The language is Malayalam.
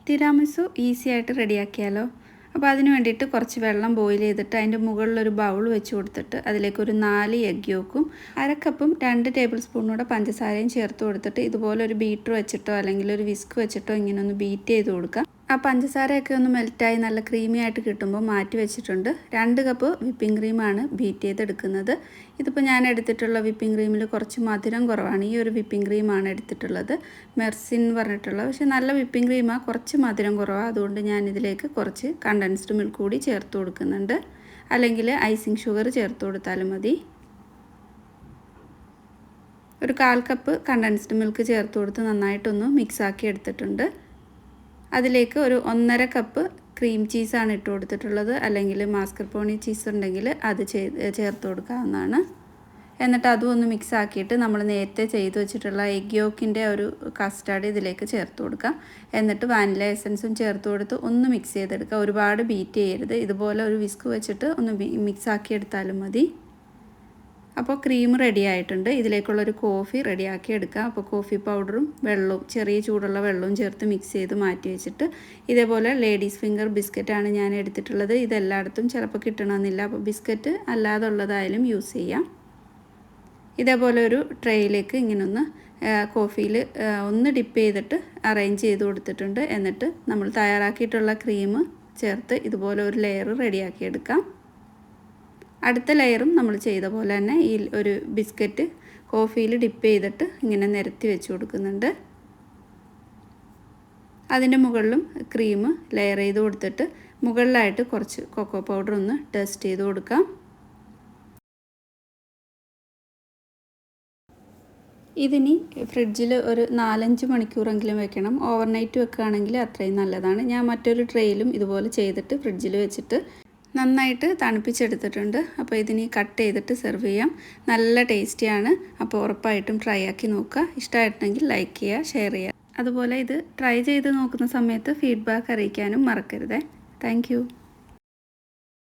തിരാമിസു ഈസി ആയിട്ട് റെഡിയാക്കിയാലോ. അപ്പോൾ അതിന് വേണ്ടിയിട്ട് കുറച്ച് വെള്ളം ബോയിൽ ചെയ്തിട്ട് അതിൻ്റെ മുകളിലൊരു ബൗൾ വെച്ച് കൊടുത്തിട്ട് അതിലേക്ക് ഒരു 4 എഗ് യോക്കും 1/2 കപ്പും 2 ടേബിൾ സ്പൂണൂടെ പഞ്ചസാരയും ചേർത്ത് കൊടുത്തിട്ട് ഇതുപോലെ ഒരു ബീറ്റർ വെച്ചിട്ടോ അല്ലെങ്കിൽ ഒരു വിസ്ക് വെച്ചിട്ടോ ഇങ്ങനെ ഒന്ന് ബീറ്റ് ചെയ്ത് കൊടുക്കാം. ആ പഞ്ചസാരയൊക്കെ ഒന്ന് മെൽറ്റായി നല്ല ക്രീമി ആയിട്ട് കിട്ടുമ്പോൾ മാറ്റി വെച്ചിട്ടുണ്ട്. 2 കപ്പ് വിപ്പിംഗ് ക്രീമാണ് ബീറ്റ് ചെയ്തെടുക്കുന്നത്. ഇതിപ്പോൾ ഞാൻ എടുത്തിട്ടുള്ള വിപ്പിംഗ് ക്രീമിൽ കുറച്ച് മധുരം കുറവാണ്. ഈ ഒരു വിപ്പിംഗ് ക്രീമാണ് എടുത്തിട്ടുള്ളത്, മെർസിൻ എന്ന് പറഞ്ഞിട്ടുള്ള. പക്ഷേ നല്ല വിപ്പിംഗ് ക്രീമാണ്, കുറച്ച് മധുരം കുറവാണ്. അതുകൊണ്ട് ഞാനിതിലേക്ക് കുറച്ച് കണ്ടൻസ്ഡ് മിൽക്ക് കൂടി ചേർത്ത് കൊടുക്കുന്നുണ്ട്. അല്ലെങ്കിൽ ഐസിങ് ഷുഗർ ചേർത്ത് കൊടുത്താലും മതി. ഒരു 1/4 കപ്പ് കണ്ടൻസ്ഡ് മിൽക്ക് ചേർത്ത് കൊടുത്ത് നന്നായിട്ടൊന്ന് മിക്സാക്കി എടുത്തിട്ടുണ്ട്. അതിലേക്ക് ഒരു 1.5 കപ്പ് ക്രീം ചീസാണ് ഇട്ട് കൊടുത്തിട്ടുള്ളത്. അല്ലെങ്കിൽ മാസ്കർപോണി ചീസ് ഉണ്ടെങ്കിൽ അത് ചേർത്ത് കൊടുക്കാവുന്നതാണ്. എന്നിട്ട് അതും ഒന്ന് മിക്സ് ആക്കിയിട്ട് നമ്മൾ നേരത്തെ ചെയ്ത് വെച്ചിട്ടുള്ള എഗ് യോക്കിൻ്റെ ഒരു കസ്റ്റാർഡ് ഇതിലേക്ക് ചേർത്ത് കൊടുക്കാം. എന്നിട്ട് വാനില എസൻസും ചേർത്ത് കൊടുത്ത് ഒന്ന് മിക്സ് ചെയ്തെടുക്കുക. ഒരുപാട് ബീറ്റ് ചെയ്യരുത്. ഇതുപോലെ ഒരു വിസ്ക് വെച്ചിട്ട് ഒന്ന് മിക്സ് ആക്കി എടുത്താലും മതി. അപ്പോൾ ക്രീം റെഡി ആയിട്ടുണ്ട്. ഇതിലേക്കുള്ളൊരു കോഫി റെഡിയാക്കി എടുക്കാം. അപ്പോൾ കോഫി പൗഡറും വെള്ളവും ചെറിയ ചൂടുള്ള വെള്ളവും ചേർത്ത് മിക്സ് ചെയ്ത് മാറ്റി വെച്ചിട്ട് ഇതേപോലെ ലേഡീസ് ഫിംഗർ ബിസ്ക്കറ്റാണ് ഞാൻ എടുത്തിട്ടുള്ളത്. ഇതെല്ലായിടത്തും ചിലപ്പോൾ കിട്ടണമെന്നില്ല. അപ്പോൾ ബിസ്ക്കറ്റ് അല്ലാതുള്ളതായാലും യൂസ് ചെയ്യാം. ഇതേപോലെ ഒരു ട്രേയിലേക്ക് ഇങ്ങനെ ഒന്ന് കോഫിയിൽ ഒന്ന് ഡിപ്പ് ചെയ്തിട്ട് അറേഞ്ച് ചെയ്ത് കൊടുത്തിട്ടുണ്ട്. എന്നിട്ട് നമ്മൾ തയ്യാറാക്കിയിട്ടുള്ള ക്രീം ചേർത്ത് ഇതുപോലെ ഒരു ലെയർ റെഡിയാക്കി എടുക്കാം. അടുത്ത ലെയറും നമ്മൾ ചെയ്ത പോലെ തന്നെ ഈ ഒരു ബിസ്ക്കറ്റ് കോഫിയിൽ ഡിപ്പ് ചെയ്തിട്ട് ഇങ്ങനെ നിരത്തി വെച്ച് കൊടുക്കുന്നുണ്ട്. അതിൻ്റെ മുകളിലും ക്രീം ലെയർ ചെയ്ത് കൊടുത്തിട്ട് മുകളിലായിട്ട് കുറച്ച് കൊക്കോ പൗഡർ ഒന്ന് ഡസ്റ്റ് ചെയ്ത് കൊടുക്കാം. ഇതിനി ഫ്രിഡ്ജിൽ ഒരു 4-5 മണിക്കൂറെങ്കിലും വെക്കണം. ഓവർനൈറ്റ് വെക്കുകയാണെങ്കിൽ അത്രയും നല്ലതാണ്. ഞാൻ മറ്റൊരു ട്രേയിലും ഇതുപോലെ ചെയ്തിട്ട് ഫ്രിഡ്ജിൽ വെച്ചിട്ട് നന്നായിട്ട് തണുപ്പിച്ചെടുത്തിട്ടുണ്ട്. അപ്പോൾ ഇതിനി കട്ട് ചെയ്തിട്ട് സെർവ് ചെയ്യാം. നല്ല ടേസ്റ്റിയാണ്. അപ്പോൾ ഉറപ്പായിട്ടും ട്രൈ ആക്കി നോക്കുക. ഇഷ്ടമായിട്ടുണ്ടെങ്കിൽ ലൈക്ക് ചെയ്യുക, ഷെയർ ചെയ്യുക. അതുപോലെ ഇത് ട്രൈ ചെയ്ത് നോക്കുന്ന സമയത്ത് ഫീഡ്ബാക്ക് അറിയിക്കാനും മറക്കരുത്. താങ്ക്